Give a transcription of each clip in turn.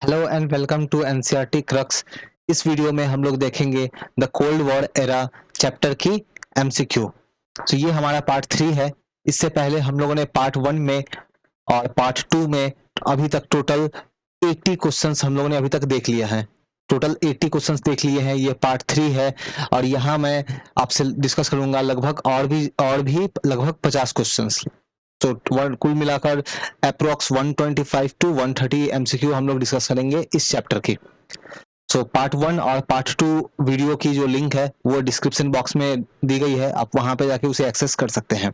Hello and welcome to NCERT crux. इस वीडियो में हम लोग देखेंगे the cold war era chapter की एमसीक्यू। तो ये हमारा पार्ट 3 है। इससे पहले हम लोगों ने पार्ट 1 में और पार्ट 2 में अभी तक टोटल 80 क्वेश्चंस हम लोगों ने अभी तक देख लिया है। टोटल 80 क्वेश्चंस देख लिए हैं। ये पार्ट 3 है और यहाँ मैं आपसे डिस्कस करूंगा लगभग और भी लगभग 50 क्वेश्चंस। तो कुल मिलाकर अप्रोक्स 125 टू 130 एमसीक्यू हम लोग डिस्कस करेंगे इस चैप्टर की। सो पार्ट 1 और पार्ट 2 वीडियो की जो लिंक है वो डिस्क्रिप्शन बॉक्स में दी गई है, आप वहां पे जाके उसे एक्सेस कर सकते हैं।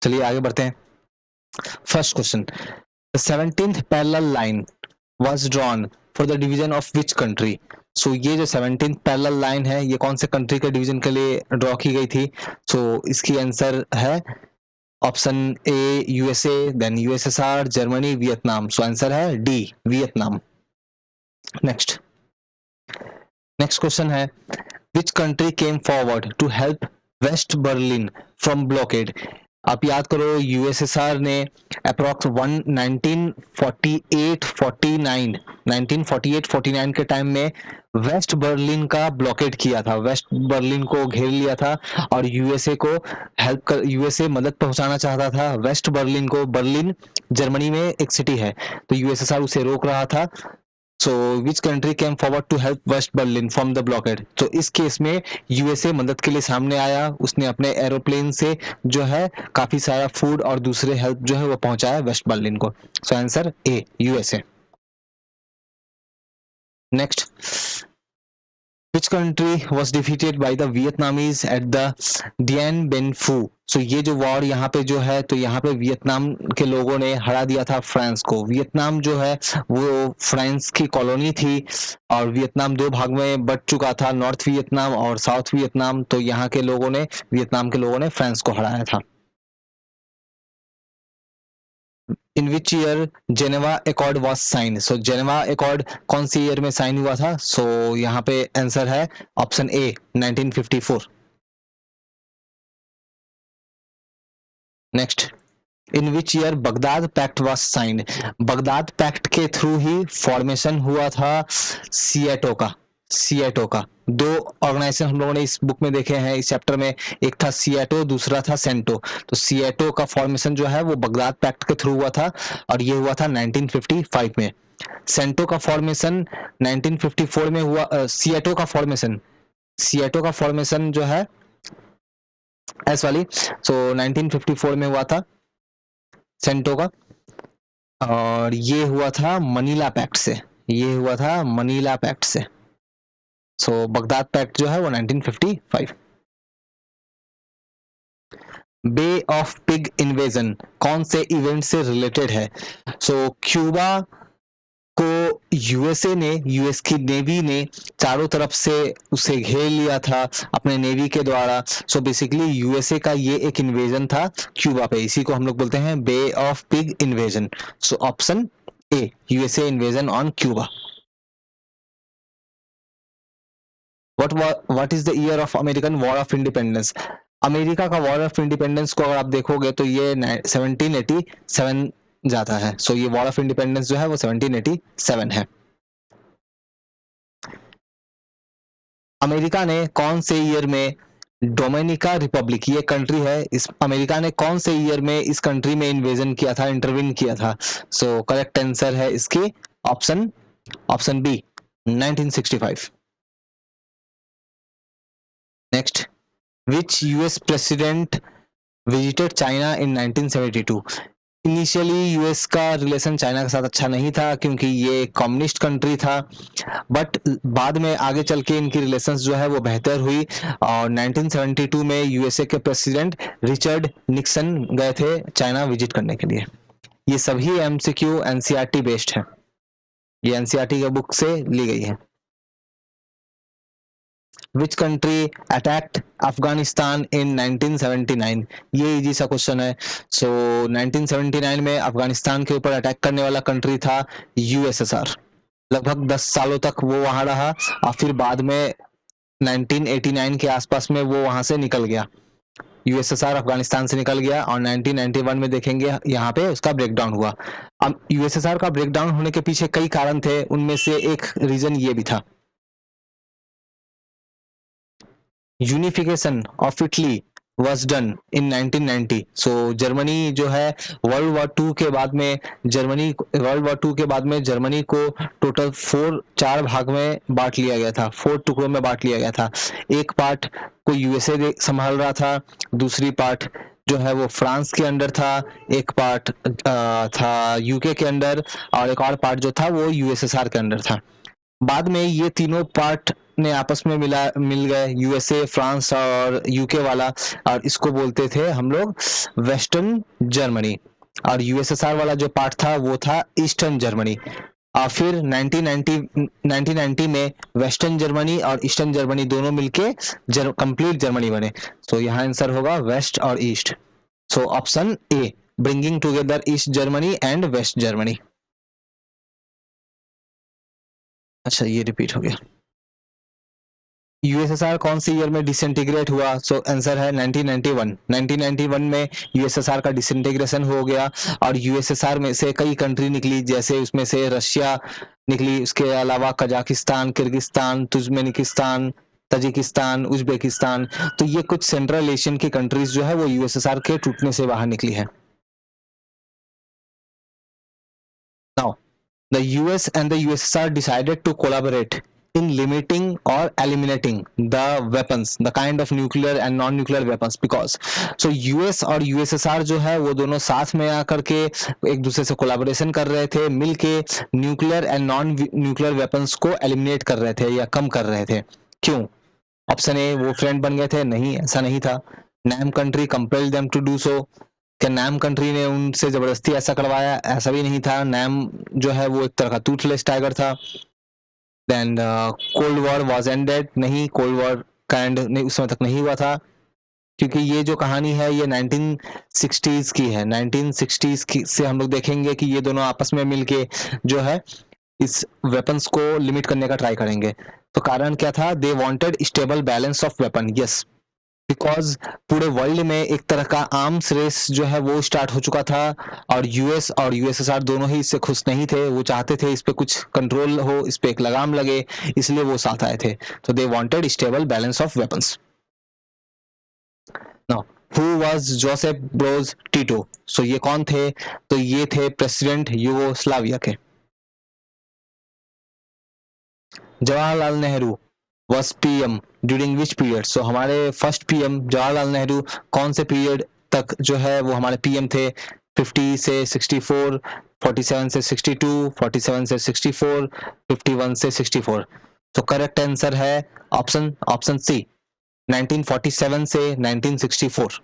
चलिए आगे बढ़ते हैं। First question, the 17th parallel line was drawn for the division of which country? सो ये जो 17th पैरेलल लाइन है ये कौन से कंट्री के डिवीजन के लिए ड्रॉ की गई थी? सो इसकी आंसर है option A USA, then USSR, Germany, Vietnam. So answer है डी, वियतनाम। नेक्स्ट क्वेश्चन है, which country came forward to help West Berlin from blockade? आप याद करो यूएसएसआर ने अप्रोक्स 1948-49 के टाइम में वेस्ट बर्लिन का ब्लॉकेड किया था, वेस्ट बर्लिन को घेर लिया था और यूएसए मदद पहुंचाना चाहता था वेस्ट बर्लिन को। बर्लिन जर्मनी में एक सिटी है, तो यूएसएसआर उसे रोक रहा था। So which country came forward to help West Berlin from the blockade? तो इस केस में यूएसए मदद के लिए सामने आया, उसने अपने एरोप्लेन से जो है काफी सारा फूड और दूसरे हेल्प जो है वो पहुंचाया वेस्ट बर्लिन को। So answer A, USA. Next, Which country was defeated by the Vietnamese at the Dien Bien Phu? सो ये जो वॉर यहाँ पे जो है, तो यहाँ पे वियतनाम के लोगों ने हरा दिया था फ्रांस को। वियतनाम जो है वो फ्रांस की कॉलोनी थी और वियतनाम दो भाग में बट चुका था, नॉर्थ वियतनाम और साउथ वियतनाम। तो यहाँ के लोगों ने, वियतनाम के लोगों ने फ्रांस को हराया था। In which year Geneva accord was sign? So Geneva accord कौन सी ईयर में साइन हुआ था? सो यहाँ पे आंसर है option A, 1954। Next, in which year Baghdad pact was signed? Baghdad pact के थ्रू ही फॉर्मेशन हुआ था सिएटो का। दो ऑर्गेनाइजेशन हम लोगों ने इस बुक में देखे हैं, इस चैप्टर में। एक था सिएटो, दूसरा था सेंटो। तो सिएटो का फॉर्मेशन जो है वो बगदाद पैक्ट के थ्रू हुआ था और ये हुआ था 1955 में। सेंटो का फॉर्मेशन 1954 में हुआ। सिएटो का फॉर्मेशन जो है एस वाली, सो 1954 में हुआ था सेंटो का, और ये हुआ था मनीला पैक्ट से। सो बगदाद पैक्ट जो है वो 1955। बे ऑफ पिग इन्वेजन कौन से इवेंट से रिलेटेड है? सो क्यूबा को यूएस की नेवी ने चारों तरफ से उसे घेर लिया था अपने नेवी के द्वारा। सो बेसिकली यूएसए का ये एक इन्वेजन था क्यूबा पे, इसी को हम लोग बोलते हैं bay of pig invasion. So option A, USA invasion on Cuba. What is the year of American war of independence? America का वॉर ऑफ इंडिपेंडेंस को अगर आप देखोगे तो ये 1787 जाता है। सो ये वॉर ऑफ इंडिपेंडेंस जो है वो 1787 है। अमेरिका ने कौन से ईयर में डोमिनिका रिपब्लिक, ये कंट्री है, इस अमेरिका ने कौन से ईयर में इस कंट्री में इन्वेजन किया था, इंटरवीन किया था? सो करेक्ट आंसर है इसकी option B, 1965। Next, which US president visited China in 1972? Initially US का रिलेशन चाइना के साथ अच्छा नहीं था क्योंकि ये कम्युनिस्ट कंट्री था, बट बाद में आगे चल के इनकी रिलेशंस जो है वो बेहतर हुई और 1972 में यूएसए के प्रेसिडेंट रिचर्ड निक्सन गए थे चाइना विजिट करने के लिए। ये सभी एमसीक्यू एनसीईआरटी बेस्ड है, ये एनसीईआरटी के बुक से ली गई है। Which country attacked Afghanistan in 1979? ये इजी सा क्वेश्चन है। सो 1979 में अफगानिस्तान के ऊपर अटैक करने वाला कंट्री था यूएसएसआर। लगभग 10 सालों तक वो वहां रहा और फिर बाद में 1989 के आसपास में वो वहां से निकल गया। यूएसएसआर अफगानिस्तान से निकल गया और 1991 में देखेंगे यहाँ पे उसका ब्रेकडाउन हुआ। अब यूएसएसआर का ब्रेकडाउन होने के पीछे कई कारण थे, उनमें से एक रीजन ये भी था। Unification of Italy was done in 1990। So Germany जो है वर्ल्ड वॉर टू के बाद में जर्मनी को टोटल चार भाग में बांट लिया गया था, 4 टुकड़ों में बांट लिया गया था। एक पार्ट को यूएसए संभाल रहा था, दूसरी पार्ट जो है वो फ्रांस के अंडर था, एक पार्ट था यूके के अंडर, और एक और पार्ट जो था वो यूएसएसआर के अंडर था। बाद में ये तीनों पार्ट ने आपस में मिल गए, यूएसए, फ्रांस और यूके वाला, और इसको बोलते थे हम लोग वेस्टर्न जर्मनी। और यूएसएसआर वाला जो पार्ट था वो था ईस्टर्न जर्मनी। और फिर 1990 में वेस्टर्न जर्मनी और ईस्टर्न जर्मनी दोनों मिलके कंप्लीट जर्मनी बने। सो यहाँ आंसर होगा वेस्ट और east. So option A, bringing together East Germany and West Germany. अच्छा, ये रिपीट हो गया। यूएसएसआर कौन सी ईयर में डिसइंटीग्रेट हुआ? सो आंसर है 1991। 1991 में यूएसएसआर का डिसइंटीग्रेशन हो गया और यूएसएसआर में से कई कंट्री निकली, जैसे उसमें से रशिया निकली, उसके अलावा Kazakhstan, Kyrgyzstan, Turkmenistan, Tajikistan, Uzbekistan. तो ये कुछ सेंट्रल एशियन की कंट्रीज जो है वो यूएसएसआर के टूटने से बाहर निकली है। Now the US and the USSR decided to collaborate in limiting or eliminating the weapons, the kind of nuclear and non-nuclear weapons, because so US और USSR जो है वो दोनों साथ में आकर के एक दूसरे से कोलैबोरेशन कर रहे थे, मिलके nuclear and non nuclear weapons को एलिमिनेट कर रहे थे या कम कर रहे थे। क्यों? ऑप्शन ए, वो फ्रेंड बन गए थे। नहीं, ऐसा नहीं था। NAM country compelled them to do so. क्या नैम कंट्री ने उनसे जबरदस्ती ऐसा करवाया? ऐसा भी नहीं था। नैम जो है वो एक तरह का टूथलेस टाइगर था। Then cold war was ended. नहीं, कोल्ड वॉर का एंड नहीं उस समय तक नहीं हुआ था, क्योंकि ये जो कहानी है ये 1960s की है। 1960s की से हम लोग देखेंगे कि ये दोनों आपस में मिलके जो है इस वेपन्स को लिमिट करने का ट्राई करेंगे। तो कारण क्या था? दे wanted stable balance of weapon. Yes, because पूरे वर्ल्ड में एक तरह का आर्म्स रेस जो है वो स्टार्ट हो चुका था और यूएस और यूएसएसआर दोनों ही इससे खुश नहीं थे। वो चाहते थे इस पे कुछ कंट्रोल हो, इस पे एक लगाम लगे, इसलिए वो साथ आए थे। तो they wanted stable balance of weapons. Now, who was Joseph Broz Tito? So ये कौन थे? तो ये थे प्रेसिडेंट यूगोस्लाविया के। Jawaharlal Nehru was PM during which period? So हमारे फर्स्ट PM जवाहरलाल नेहरू कौन से पीरियड तक जो है वो हमारे PM थे? 50 से 64, 47 से 62, 47 से 64, 51 से 64। तो करेक्ट आंसर है ऑप्शन सी, 1947 से 1964।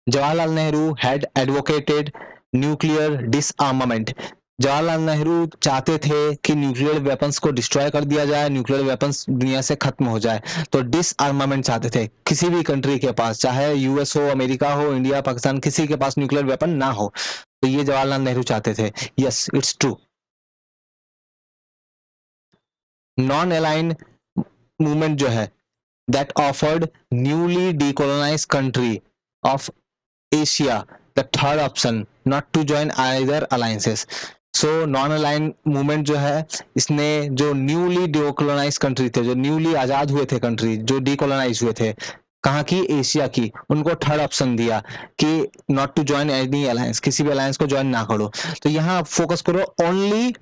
Jawaharlal Nehru had advocated nuclear डिसआर्मामेंट। Jawaharlal Nehru चाहते थे कि न्यूक्लियर वेपन्स को डिस्ट्रॉय कर दिया जाए, न्यूक्लियर वेपन्स दुनिया से खत्म हो जाए। तो डिसआर्मामेंट चाहते थे, किसी भी कंट्री के पास, चाहे यूएस हो, अमेरिका हो, इंडिया, पाकिस्तान, किसी के पास न्यूक्लियर वेपन ना हो। तो ये जवाहरलाल नेहरू चाहते थे। Yes, it's true. Non aligned movement जो है that offered newly decolonized country of Asia the third option not to join either alliances। So non align movement जो है इसने जो न्यूली डिकोलोनाइज कंट्री थे, जो न्यूली आजाद हुए थे कंट्री, जो डिकोलोनाइज हुए थे, कहाँ की? एशिया की, उनको थर्ड ऑप्शन दिया कि not to join any alliance, किसी भी अलायंस को ज्वाइन ना करो। तो यहाँ फोकस करो ओनली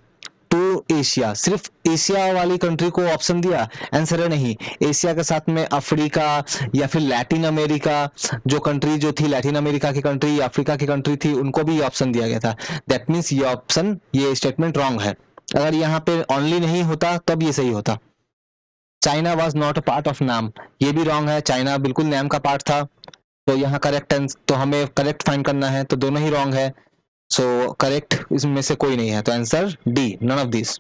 टू एशिया, सिर्फ एशिया वाली कंट्री को ऑप्शन दिया। आंसर है नहीं, एशिया के साथ में अफ्रीका या फिर लैटिन अमेरिका जो कंट्री जो थी, लैटिन अमेरिका की कंट्री, अफ्रीका की कंट्री थी, उनको भी ऑप्शन दिया गया था। दैट मीन्स ये ऑप्शन, ये स्टेटमेंट रॉन्ग है। अगर यहाँ पे ओनली नहीं होता तब ये सही होता। China was not a part of नाम, ये भी रॉन्ग है। चाइना बिल्कुल नाम का पार्ट था। तो यहाँ करेक्ट, तो हमें करेक्ट फाइंड करना है, तो दोनों ही रॉन्ग है। सो करेक्ट इसमें से कोई नहीं है, तो answer D, none of this.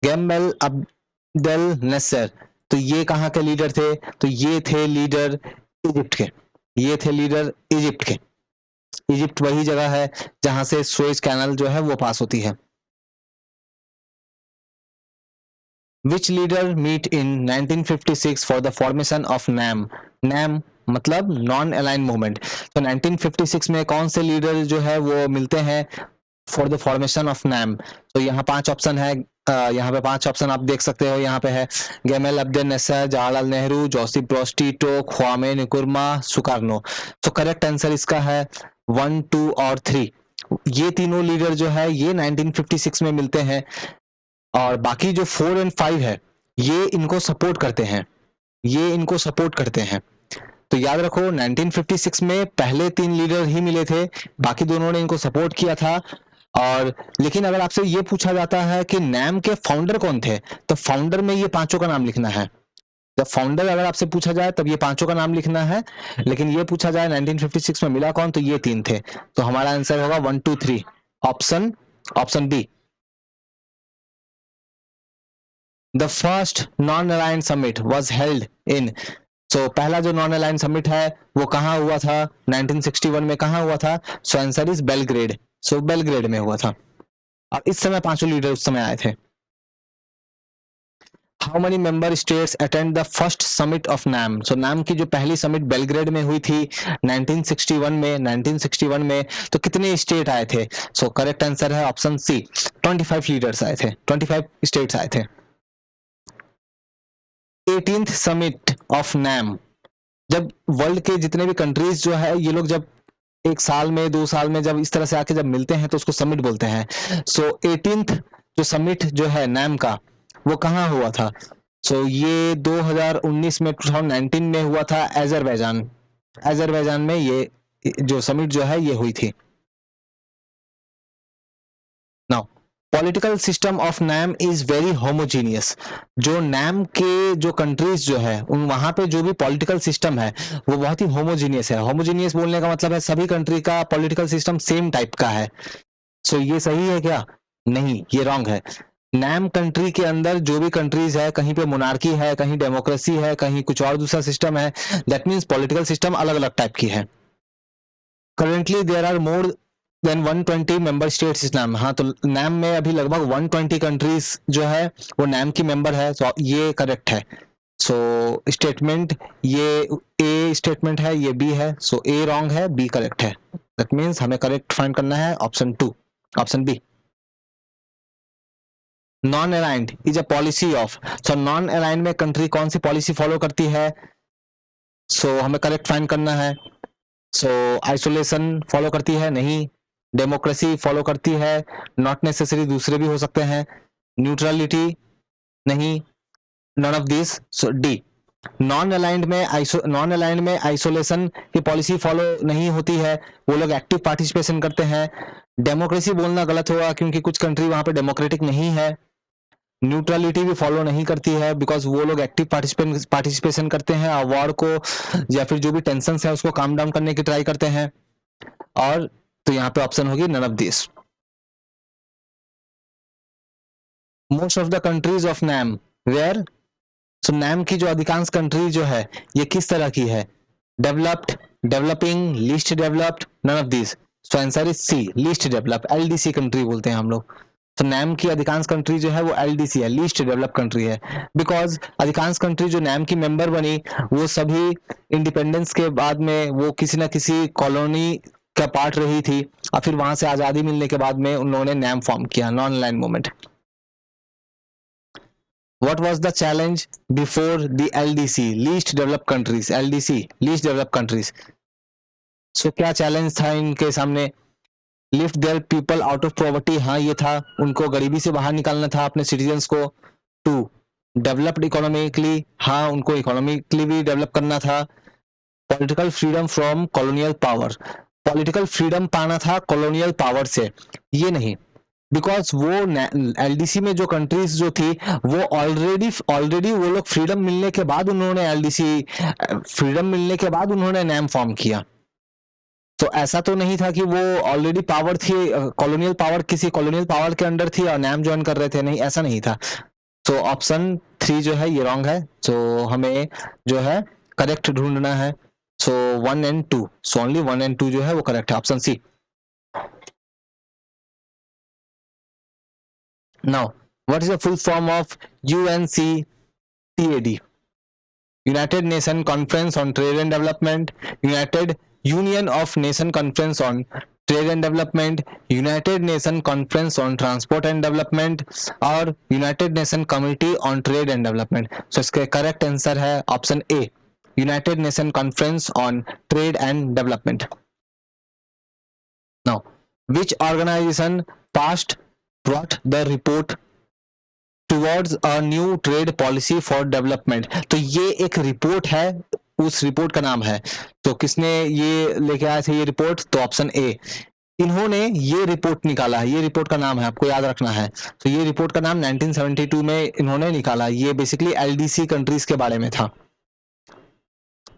Gamal Abdel Nasser, तो ये कहाँ के लीडर थे? तो ये थे लीडर इजिप्ट के। ये थे लीडर इजिप्ट के। इजिप्ट वही जगह है जहां से सुएज कैनल जो है वो पास होती है। Which leader meet in 1956 for the formation of NAM. NAM मतलब नॉन अलाइन मूवमेंट। तो 1956 में कौन से लीडर जो है वो मिलते हैं for the formation of NAM. तो यहाँ 5 ऑप्शन है, यहाँ पे 5 ऑप्शन आप देख सकते हो। यहाँ पे है Gamal Abdel Nasser, Jawaharlal Nehru, Joseph Broz Tito, Kwame Nkrumah, Sukarno. तो करेक्ट आंसर इसका है 1, 2 और 3। ये तीनों लीडर जो है ये 1956 में मिलते हैं, और बाकी जो 4 और 5 है ये इनको सपोर्ट करते हैं, ये इनको सपोर्ट करते हैं। तो याद रखो 1956 में पहले 3 लीडर ही मिले थे, बाकी दोनों ने इनको सपोर्ट किया था। और लेकिन अगर आपसे ये पूछा जाता है कि नैम के फाउंडर कौन थे, तो फाउंडर में ये पांचों का नाम लिखना है। जब फाउंडर अगर आपसे पूछा जाए तब ये पांचों का नाम लिखना है, लेकिन ये पूछा जाए 1956 में मिला कौन, तो ये 3 थे। तो हमारा आंसर होगा 1, 2, 3, option B. The first non aligned summit was held in. So पहला जो नॉन अलाइंड समिट है वो कहाँ हुआ था, 1961 में कहाँ हुआ था। सो answer is Belgrade. So Belgrade में हुआ था, और इस समय पांचों लीडर उस समय आए थे। How many member states attend the first summit of NAM. So NAM की जो पहली समिट बेलग्रेड में हुई थी 1961 में, तो कितने स्टेट आए थे। सो करेक्ट आंसर है ऑप्शन सी, 25 लीडर्स आए थे, 25 स्टेट्स आए थे। 18th समिट ऑफ नैम, जब वर्ल्ड के जितने भी कंट्रीज जो है ये लोग जब एक साल में 2 साल में जब इस तरह से आके जब मिलते हैं तो उसको समिट बोलते हैं। सो 18th जो समिट जो है नैम का वो कहाँ हुआ था। सो ये 2019 में 2019 में हुआ था अजरबैजान में ये जो समिट जो है ये हुई थी। Now political system of NAM is very homogeneous. जो नैम के जो कंट्रीज जो है उन वहां पे जो भी पॉलिटिकल सिस्टम है वो बहुत ही होमोजीनियस है। होमोजीनियस बोलने का मतलब है सभी कंट्री का पॉलिटिकल सिस्टम सेम टाइप का है। सो ये सही है क्या, नहीं ये रॉन्ग है। नैम कंट्री के अंदर जो भी कंट्रीज है कहीं पे मोनार्की है, कहीं डेमोक्रेसी है, कहीं कुछ और दूसरा सिस्टम है। दैट मीन्स पॉलिटिकल सिस्टम अलग अलग टाइप की है। Currently there are more than 120 member states इस नैम। हाँ तो नैम में अभी लगभग 120 कंट्रीज जो है वो नैम की मेंबर है। तो ये करेक्ट है। सो स्टेटमेंट ये ए स्टेटमेंट है, ये बी है। सो ए रॉन्ग है, बी करेक्ट है। दैट मीन्स हमें करेक्ट फाइंड करना है option 2, option B. Non aligned is a policy of. So non aligned में कंट्री कौन सी पॉलिसी फॉलो करती है। सो हमें करेक्ट फाइंड करना है। सो आइसोलेशन फॉलो करती है, नहीं। डेमोक्रेसी फॉलो करती है, नॉट नेसेसरी, दूसरे भी हो सकते हैं। न्यूट्रलिटी, नहीं। None of this. So D. Non aligned में आइसोलेशन की पॉलिसी फॉलो नहीं होती है, वो लोग एक्टिव पार्टिसिपेशन करते हैं। डेमोक्रेसी बोलना गलत होगा क्योंकि कुछ कंट्री वहां पे डेमोक्रेटिक नहीं है। न्यूट्रलिटी भी फॉलो नहीं करती है बिकॉज वो लोग एक्टिव पार्टिसिपेशन करते हैं और वॉर को या फिर जो भी टेंशन है उसको काम डाउन करने की ट्राई करते हैं। और तो यहाँ पे ऑप्शन होगी none of this. Most of the countries of NAM were. सो नैम की जो अधिकांश कंट्री जो है ये किस तरह की है, developed, developing, least developed, none of this. So answer is C, least developed, LDC country बोलते हैं हम लोग। तो नैम की अधिकांश कंट्री जो है वो एलडीसी है, लीस्ट डेवलप कंट्री है। बिकॉज अधिकांश कंट्री जो नैम की मेंबर बनी वो सभी इंडिपेंडेंस के बाद में वो किसी ना किसी कॉलोनी का पार्ट रही थी, और फिर वहां से आजादी मिलने के बाद में उन लोगों ने नैम फॉर्म किया, non aligned movement. What was the challenge before the LDC, least developed countries, LDC, least developed countries? So क्या चैलेंज था इनके सामने। Lift their people out of poverty, हाँ ये था, उनको गरीबी से बाहर निकालना था अपने सिटीजन्स को। 2 डेवलप्ड इकोनॉमिकली, हाँ उनको इकोनॉमिकली भी डेवलप करना था। Political freedom from colonial power, political freedom पाना था कॉलोनियल पावर से, ये नहीं। बिकॉज वो एलडीसी में जो कंट्रीज जो थी वो ऑलरेडी वो लोग फ्रीडम मिलने के बाद उन्होंने एलडीसी, फ्रीडम मिलने के बाद उन्होंने नैम फॉर्म किया। तो ऐसा तो नहीं था कि वो ऑलरेडी पावर थी, कॉलोनियल पावर, किसी कॉलोनियल पावर के अंडर थी और नैम ज्वाइन कर रहे थे, नहीं ऐसा नहीं था। तो ऑप्शन 3 जो है ये रॉन्ग है। तो हमें जो है करेक्ट ढूंढना है। So 1 and 2, so only 1 and 2 जो है वो करेक्ट है, option C. Now What is the full form of UNCTAD? United Nation Conference on Trade and Development, United Union of Nation Conference on Trade and Development, United Nation Conference on Transport and Development और United Nation Committee on Trade and Development. So इसके correct answer है option A, United Nation Conference on Trade and Development. Now, which organization brought the report towards a new trade policy for development? तो ये एक report है, उस report का नाम है, तो किसने ये लेके आया था ये रिपोर्ट? तो ऑप्शन ए, इन्होंने ये रिपोर्ट निकाला है, ये रिपोर्ट का नाम है, आपको याद रखना है। तो ये रिपोर्ट का नाम 1972 में इन्होंने निकाला, ये बेसिकली एलडीसी कंट्रीज के बारे में था।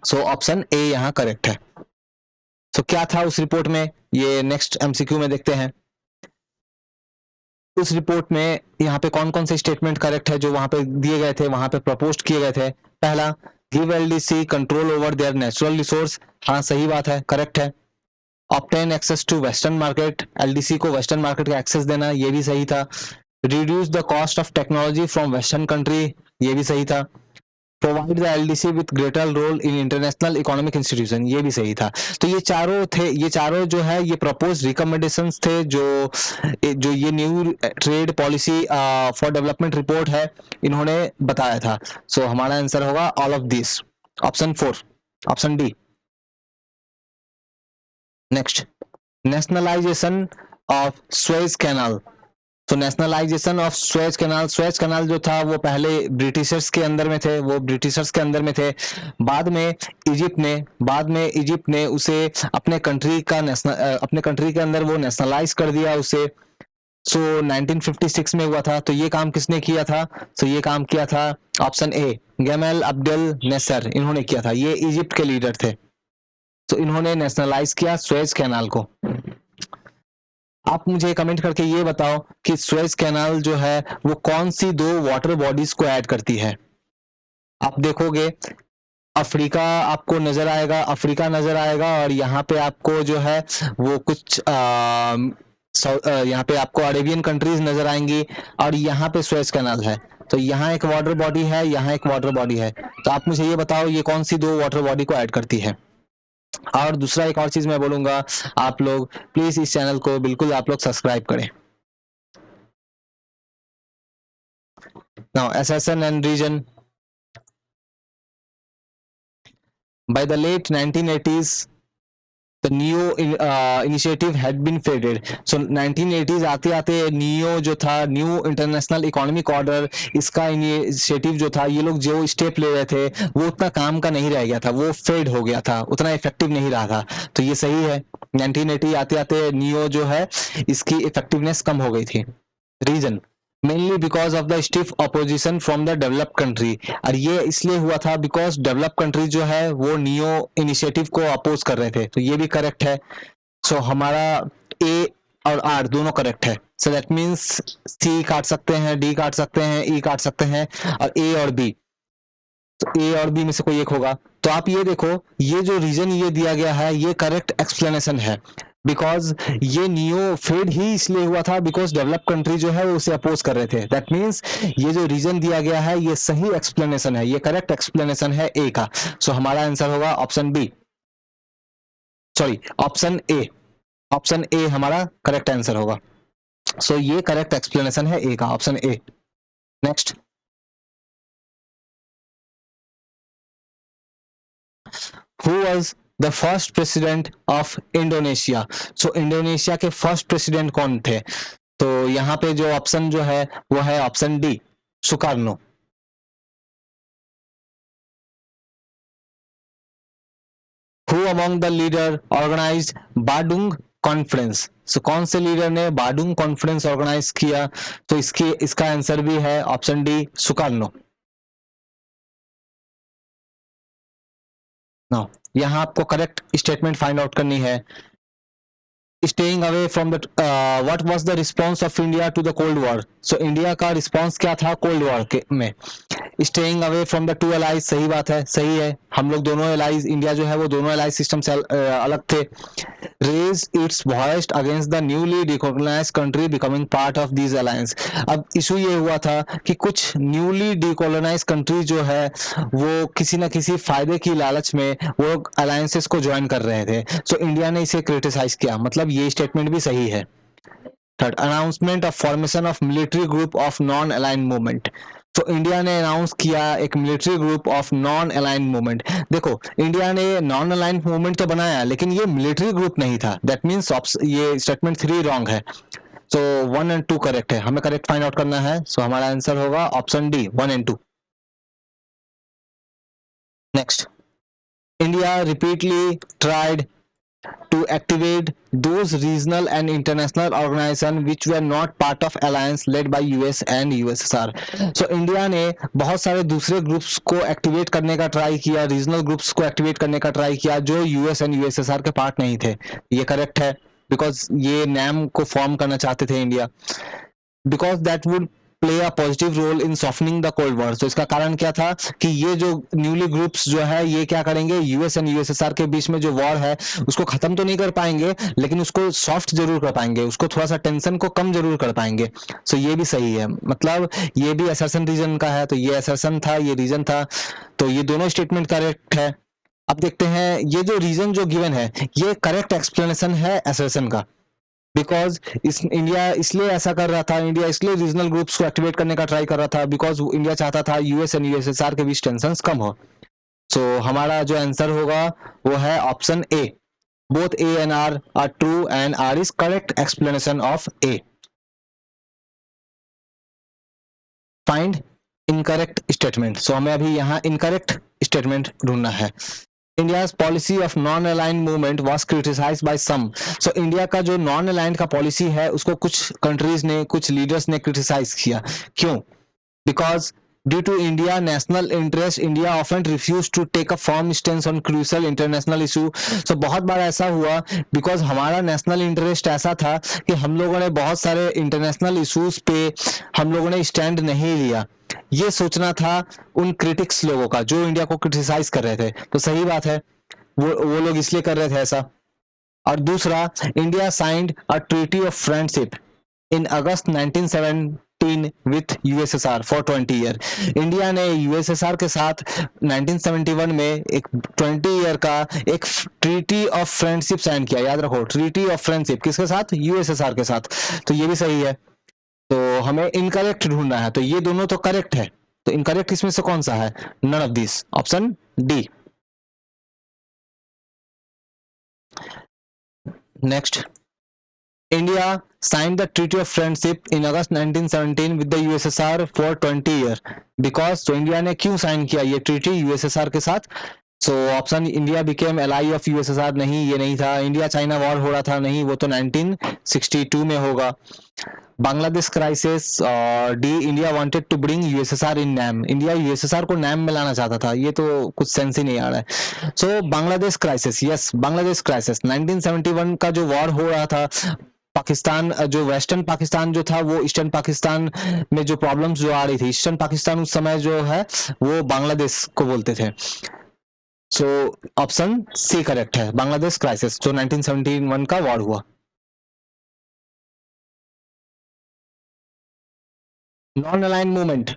सो ऑप्शन ए यहाँ करेक्ट है। तो क्या था उस रिपोर्ट में, ये नेक्स्ट एमसीक्यू में देखते हैं। उस रिपोर्ट में यहाँ पे कौन कौन से स्टेटमेंट करेक्ट है जो वहां पे दिए गए थे, वहां पे प्रपोज किए गए थे। पहला, give LDC control over their natural resource, हाँ सही बात है, करेक्ट है। Obtain access to western market, LDC को वेस्टर्न मार्केट का एक्सेस देना, ये भी सही था। Reduce the cost of technology from western country, ये भी सही था। Provide the LDC with greater role in international economic institution, ये भी सही था। तो ये चारों थे, ये चारों जो है ये प्रपोज रिकमेंडेशंस थे जो ये new trade policy for development report है, इन्होंने बताया था। सो हमारा आंसर होगा all of this, option 4, option D. Next, nationalisation of Suez canal. तो नेशनलाइजेशन ऑफ सुएज कैनाल जो था वो पहले ब्रिटिशर्स के अंदर में थे, वो ब्रिटिशर्स के अंदर में थे। बाद में इजिप्ट ने उसे अपने कंट्री के अंदर वो नेशनलाइज कर दिया उसे। सो 1956 में हुआ था। तो ये काम किसने किया था? तो ये काम किया था ऑप्शन ए, गैमल अब्देल नेसर, इन्होंने किया था। ये इजिप्ट के लीडर थे, तो इन्होंने नेशनलाइज किया सुएज कैनाल को। आप मुझे कमेंट करके ये बताओ कि सुएज कैनाल जो है वो कौन सी 2 वाटर बॉडीज को ऐड करती है। आप देखोगे अफ्रीका आपको नजर आएगा, और यहाँ पे आपको जो है वो कुछ यहाँ पे आपको अरेबियन कंट्रीज नजर आएंगी, और यहाँ पे सुएज कैनाल है। तो यहाँ एक वाटर बॉडी है, यहाँ एक वाटर बॉडी है। तो आप मुझे ये बताओ ये कौन सी 2 वाटर बॉडी को ऐड करती है। और दूसरा एक और चीज मैं बोलूंगा, आप लोग प्लीज इस चैनल को बिल्कुल आप लोग सब्सक्राइब करें। Now accession and reason. By the late 1980s, the NEO initiative had been faded. So 1980s आते आते NEO जो था, न्यू इंटरनेशनल इकोनॉमिक ऑर्डर, इसका इनिशिएटिव जो था, ये लोग जो स्टेप ले रहे थे वो उतना काम का नहीं रह गया था, वो फेड हो गया था, उतना इफेक्टिव नहीं रहा था। तो ये सही है, 1980 आते आते NEO जो है इसकी इफेक्टिवनेस कम हो गई थी। Reason, mainly because of the stiff opposition from the develop country. और ये इसलिए हुआ था बिकॉज डेवलप कंट्री जो है वो नियो इनिशिएटिव को अपोज कर रहे थे। तो ये भी करेक्ट है। सो हमारा ए और आर दोनों करेक्ट है। सो दैट मीन्स सी काट सकते हैं, डी काट सकते हैं, ई काट सकते हैं, और ए और बी, तो ए और बी में से कोई एक होगा। तो आप ये देखो, ये जो रीजन ये दिया गया है ये करेक्ट एक्सप्लेनेशन है, बिकॉज ये नियो फेड ही इसलिए हुआ था बिकॉज डेवलप कंट्री जो है वो उसे अपोज कर रहे थे। दैट मीन्स ये जो रीजन दिया गया है ये सही एक्सप्लेनेशन है, ये करेक्ट एक्सप्लेनेशन है ए का। सो हमारा आंसर होगा option B, sorry option A, option A हमारा करेक्ट आंसर होगा। सो ये करेक्ट एक्सप्लेनेशन है ए का, option A. Next, who was the first president of Indonesia? So Indonesia के फर्स्ट प्रेसिडेंट कौन थे? तो यहाँ पे जो ऑप्शन जो है वो है option D, Sukarno. Who among the leader organized Bandung conference? So कौन से लीडर ने बाडुंग कॉन्फ्रेंस ऑर्गेनाइज किया? तो इसका आंसर भी है ऑप्शन डी, सुकार्नो। यहाँ आपको करेक्ट स्टेटमेंट फाइंड आउट करनी है। Staying away from the what was the response of India to the cold war. So India का रिस्पांस क्या था कोल्ड वॉर के में? Staying away from the two allies, सही बात है, सही है. हम लोग दोनों एलाइज, इंडिया जो है वो दोनों एलाइज सिस्टम से अलग थे. Raise its voice against the newly decolonised country becoming part of this alliance. अब इशू ये हुआ था कि कुछ न्यूली डिकोलोनाइज्ड कंट्री जो है वो किसी न किसी फायदे की लालच में वो अलायंसेस को ज्वाइन कर रहे थे. सो इंडिया ने इसे क्रिटिसाइज किया. मतलब ये स्टेटमेंट भी सही है. Third, announcement of formation of military group of non align movement. तो इंडिया ने अनाउंस किया एक military group of non align movement. देखो, इंडिया ने नॉन अलाइन मूवमेंट तो बनाया लेकिन ये मिलिट्री ग्रुप नहीं था. दैट मीन्स ये स्टेटमेंट 3 रॉन्ग है. सो 1 एंड 2 करेक्ट है. हमें करेक्ट फाइंड आउट करना है. सो हमारा आंसर होगा option D, 1 and 2. Next, India repeatedly tried to activate those regional and international organizations which were not part of alliance led by US and USSR. So India ने बहुत सारे दूसरे groups को activate करने का ट्राई किया, regional groups को activate करने का ट्राई किया जो यूएस एंड यूएसएसआर के पार्ट नहीं थे. ये करेक्ट है बिकॉज ये नैम को फॉर्म करना चाहते थे India, because that would play a positive role in softening the cold war. तो इसका कारण क्या था कि ये जो न्यूली ग्रुप्स जो है ये क्या करेंगे, यूएस एंड यूएसएसआर के बीच में जो वॉर है उसको खत्म तो नहीं कर पाएंगे लेकिन उसको सॉफ्ट जरूर कर पाएंगे, उसको थोड़ा सा टेंशन को कम जरूर कर पाएंगे. सो ये भी सही है. मतलब ये भी असर्शन रीजन का है, तो ये असर्शन था, ये रीजन था, तो ये दोनों स्टेटमेंट करेक्ट है. अब देखते हैं ये जो रीजन जो गिवन है ये करेक्ट एक्सप्लेनेशन है असर्शन का. बिकॉज इंडिया इसलिए ऐसा कर रहा था, इंडिया इसलिए रीजनल ग्रुप्स को एक्टिवेट करने का ट्राई कर रहा था बिकॉज इंडिया चाहता था यूएस एंड यूएसएसआर के बीच टेंशन कम हो. सो हमारा जो आंसर होगा वो है option A. Both A and R true and R is correct explanation of A. Find incorrect statement. So हमें अभी यहाँ इनकरेक्ट स्टेटमेंट ढूंढना है. India's policy of non-aligned movement was criticized by some. So India का जो non aligned का policy है उसको कुछ कंट्रीज ने, कुछ लीडर्स ने क्रिटिसाइज किया. क्यों? Because due to India national interest India often refuse to take a firm stand on crucial international issue. So बहुत बार ऐसा हुआ बिकॉज हमारा नेशनल इंटरेस्ट ऐसा था कि हम लोगों ने बहुत सारे इंटरनेशनल इशूज पे हम लोगों ने स्टैंड नहीं लिया. ये सोचना था उन क्रिटिक्स लोगों का जो इंडिया को क्रिटिसाइज कर रहे थे. तो सही बात है, वो लोग इसलिए कर रहे थे ऐसा. और दूसरा, India signed a treaty of friendship in August 1917 with USSR for 20 year. India ने यूएसएसआर के साथ 1971 में एक 20 ईयर का एक ट्रीटी ऑफ फ्रेंडशिप साइन किया. याद रखो, ट्रीटी ऑफ फ्रेंडशिप किसके साथ? यूएसएसआर के साथ. तो ये भी सही है. तो हमें इनकरेक्ट ढूंढना है. तो ये दोनों तो करेक्ट है, तो इनकरेक्ट इसमें से कौन सा है? None of this, option D. Next, India signed the treaty of friendship in August 1917 with the USSR for 20 year because. तो इंडिया ने क्यों साइन किया ये ट्रीटी यूएसएसआर के साथ? So option India became ally of USSR, नहीं ये नहीं था. इंडिया चाइना वॉर हो रहा था, नहीं वो तो 1962 में होगा. Bangladesh crisis, the India wanted to bring USSR in NAM. India USSR को नैम में लाना चाहता था, ये तो कुछ सेंस ही नहीं आ रहा है. So Bangladesh crisis, yes Bangladesh crisis 1971 का जो वॉर हो रहा था, पाकिस्तान जो वेस्टर्न पाकिस्तान जो था वो ईस्टर्न पाकिस्तान में जो प्रॉब्लम्स जो आ रही थी, ईस्टर्न पाकिस्तान उस समय जो है वो बांग्लादेश को बोलते थे. सो ऑप्शन सी करेक्ट है, बांग्लादेश क्राइसिस जो 1971 का वॉर हुआ. Non-aligned movement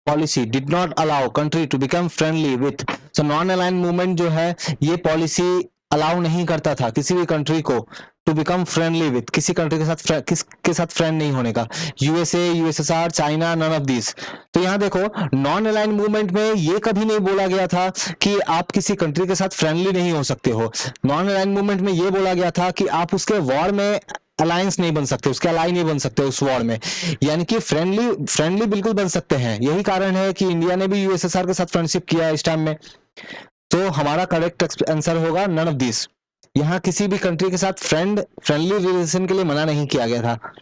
policy did not allow country to become friendly with. So non-aligned movement जो है ये पॉलिसी अलाउ नहीं करता था किसी भी कंट्री को टू बिकम फ्रेंडली विथ, किसी कंट्री के साथ किसके साथ फ्रेंड नहीं होने का. USA, USSR, China, none of this. तो यहाँ देखो, नॉन अलाइंड मूवमेंट में ये कभी नहीं बोला गया था कि आप किसी कंट्री के साथ फ्रेंडली नहीं हो सकते हो. नॉन अलाइंड मूवमेंट में ये बोला गया था कि आप उसके वॉर में अलायंस नहीं बन सकते, उसके अलाई नहीं बन सकते उस वॉर में. यानी कि फ्रेंडली बिल्कुल बन सकते हैं. यही कारण है कि इंडिया ने भी यूएसएसआर के साथ फ्रेंडशिप किया इस टाइम में. तो हमारा करेक्ट आंसर होगा नन ऑफ दिस. यहाँ किसी भी कंट्री के साथ फ्रेंडली रिलेशन के लिए मना नहीं किया गया था.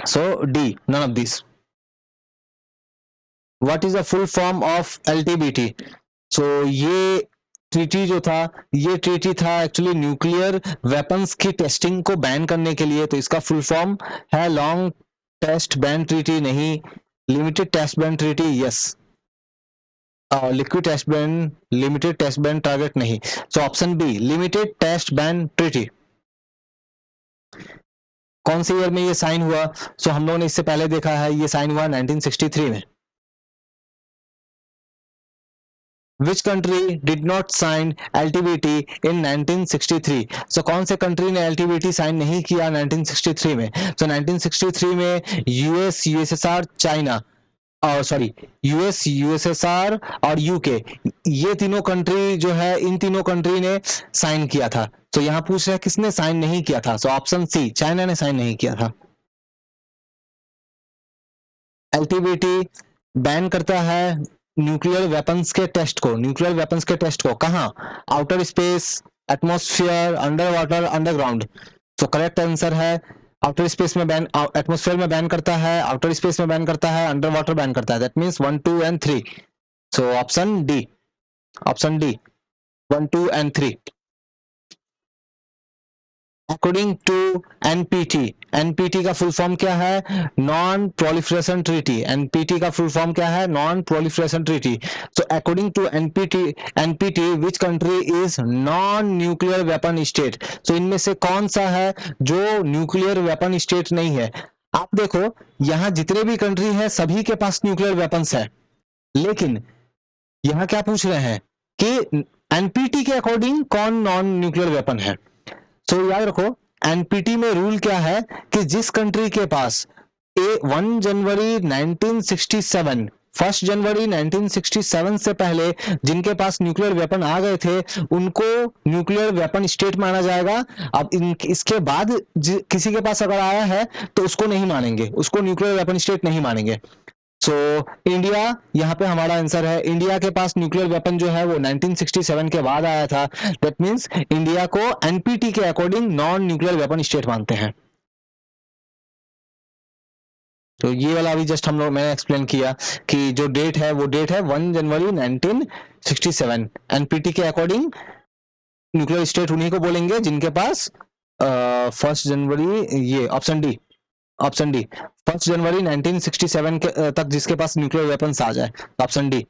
So D, none of this. What is the full form of LTBT? So ये ट्रीटी जो था, ये ट्रीटी था एक्चुअली न्यूक्लियर वेपन्स की टेस्टिंग को बैन करने के लिए। तो इसका फुल फॉर्म है लॉन्ग टेस्ट बैन ट्रीटी, नहीं limited test ban treaty, yes liquid test ban, limited test ban target नहीं। So option B limited test ban treaty. कौन से ईयर में ये साइन हुआ? सो हम लोगों ने इससे पहले देखा है, ये साइन हुआ 1963 में। Which country did not sign LTBT in 1963? So कौन से कंट्री ने LTBT साइन नहीं किया 1963 में? So 1963 में यूएस, यूएसएसआर, चाइना और सॉरी यूएस, यूएसएसआर और यूके, ये तीनों कंट्री जो है, इन तीनों कंट्री ने साइन किया था। तो यहाँ पूछ रहा है किसने साइन नहीं किया था? सो ऑप्शन सी, चाइना ने साइन नहीं किया था। LTBT बैन करता है न्यूक्लियर वेपन्स के टेस्ट को, न्यूक्लियर वेपन्स के टेस्ट को कहाँ? Outer space, atmosphere, under water, underground. तो करेक्ट आंसर है आउटर स्पेस में बैन, एटमॉस्फेयर में बैन करता है, आउटर स्पेस में बैन करता है, अंडर वाटर बैन करता है। That means 1, 2 and 3। So option D, option D 1, 2 and 3। According to NPT, NPT का फुल फॉर्म क्या है? Non proliferation treaty. एनपीटी का फुल फॉर्म क्या है? Non proliferation treaty. So according to NPT, NPT which country is non nuclear weapon state? So इनमें से कौन सा है जो न्यूक्लियर वेपन स्टेट नहीं है? आप देखो यहाँ जितने भी कंट्री है सभी के पास न्यूक्लियर वेपन्स है, लेकिन यहाँ क्या पूछ रहे हैं कि एनपीटी के अकॉर्डिंग कौन नॉन न्यूक्लियर वेपन है। तो याद रखो एनपीटी में रूल क्या है कि जिस कंट्री के पास 1 जनवरी 1967, 1 जनवरी 1967 से पहले जिनके पास न्यूक्लियर वेपन आ गए थे उनको न्यूक्लियर वेपन स्टेट माना जाएगा। अब इसके बाद किसी के पास अगर आया है तो उसको नहीं मानेंगे, उसको न्यूक्लियर वेपन स्टेट नहीं मानेंगे। सो इंडिया यहाँ पे हमारा आंसर है। इंडिया के पास न्यूक्लियर वेपन जो है वो 1967 के बाद आया था। दैट मींस इंडिया को एनपीटी के according non nuclear weapon state मानते हैं। तो ये वाला अभी जस्ट हम लोग मैंने एक्सप्लेन किया कि जो डेट है वो डेट है 1 जनवरी 1967। एनपीटी के अकॉर्डिंग न्यूक्लियर स्टेट उन्हीं को बोलेंगे जिनके पास 1 जनवरी, ये ऑप्शन डी, ऑप्शन डी 1 जनवरी 1967 के तक जिसके पास न्यूक्लियर वेपन्स आ जाए, option D.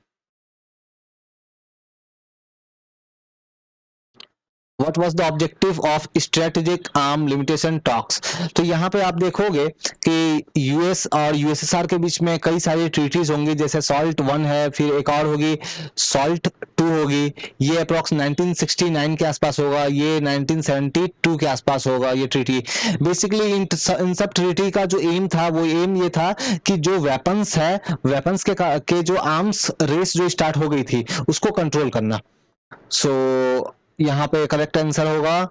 What was the objective of strategic arm limitation talks? तो यहाँ पे आप देखोगे कि यूएस और यूएसएसआर के बीच में कई सारी ट्रीटीज होंगी, जैसे सॉल्ट 1 है, फिर एक और होगी सॉल्ट 2 होगी। ये अप्रॉक्स 1969 के आसपास होगा, ये 1972 के आसपास होगा ये ट्रीटी। बेसिकली इन सब ट्रीटी का जो एम था वो एम ये था कि जो वेपन्स है, वेपन्स के जो आर्म्स रेस जो स्टार्ट हो गई थी उसको कंट्रोल करना। सो यहाँ पे करेक्ट आंसर होगा,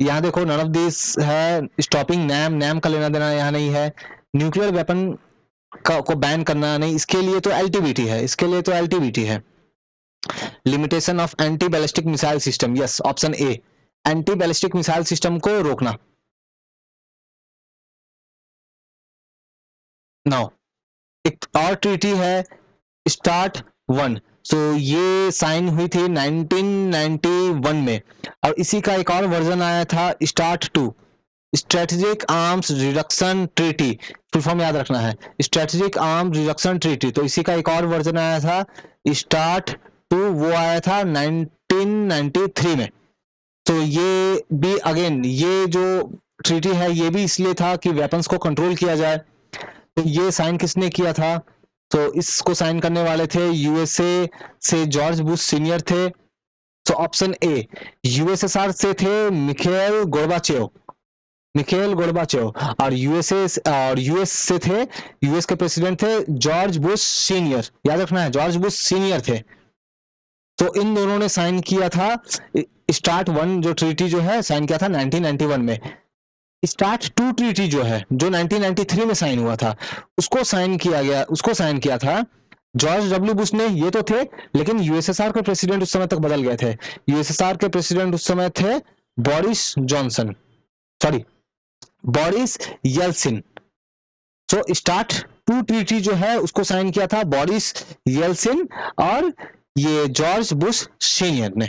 यहाँ देखो नन ऑफ दिस है। स्टॉपिंग नैम, नैम का लेना देना यहाँ नहीं है। न्यूक्लियर वेपन को बैन करना नहीं, इसके लिए तो एलटीबीटी है, इसके लिए तो एलटीबीटी है। Limitation of anti ballistic missile system, yes option A, anti ballistic missile system को रोकना। नाउ एक और ट्रीटी है स्टार्ट 1। सो ये साइन हुई थी 1991 में, और इसी का एक और वर्जन आया था start 2, strategic arms reduction treaty. Full form याद रखना है, स्ट्रेटेजिक आर्म्स रिडक्शन ट्रीटी। तो इसी का एक और वर्जन आया था स्टार्ट 2, वो आया था 1993 में। तो ये भी अगेन ये जो ट्रीटी है ये भी इसलिए था कि वेपन्स को कंट्रोल किया जाए। तो ये साइन किसने किया था? तो इसको साइन करने वाले थे यूएसए से जॉर्ज बुश सीनियर थे। तो ऑप्शन ए, यूएसएसआर से थे मिखाइल गोर्बाचेव, मिखाइल गोर्बाचेव, और यूएसए और यूएस से थे, यूएस के प्रेसिडेंट थे जॉर्ज बुश सीनियर। याद रखना है जॉर्ज बुश सीनियर थे। तो इन दोनों ने साइन किया था स्टार्ट 1 जो ट्रीटी जो है साइन किया था 1991 में। स्टार्ट 2 ट्रीटी जो है जो 1993 में साइन हुआ था उसको साइन किया गया, उसको साइन किया था जॉर्ज डब्ल्यू बुश ने। ये तो थे, लेकिन यूएसएसआर के प्रेसिडेंट उस समय तक बदल गए थे। यूएसएसआर के प्रेसिडेंट उस समय थे Boris Johnson, sorry Boris Yeltsin. So start 2 treaty जो है उसको साइन किया था बोरिस येल्सिन और ये जॉर्ज बुश सीनियर ने।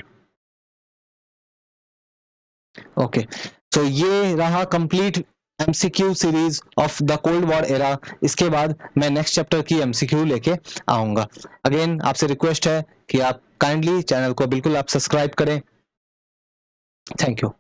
ओके, तो ये रहा complete MCQ series of the cold war era. इसके बाद मैं नेक्स्ट चैप्टर की एमसीक्यू लेके आऊंगा। अगेन आपसे रिक्वेस्ट है कि आप काइंडली चैनल को बिल्कुल आप सब्सक्राइब करें। Thank you.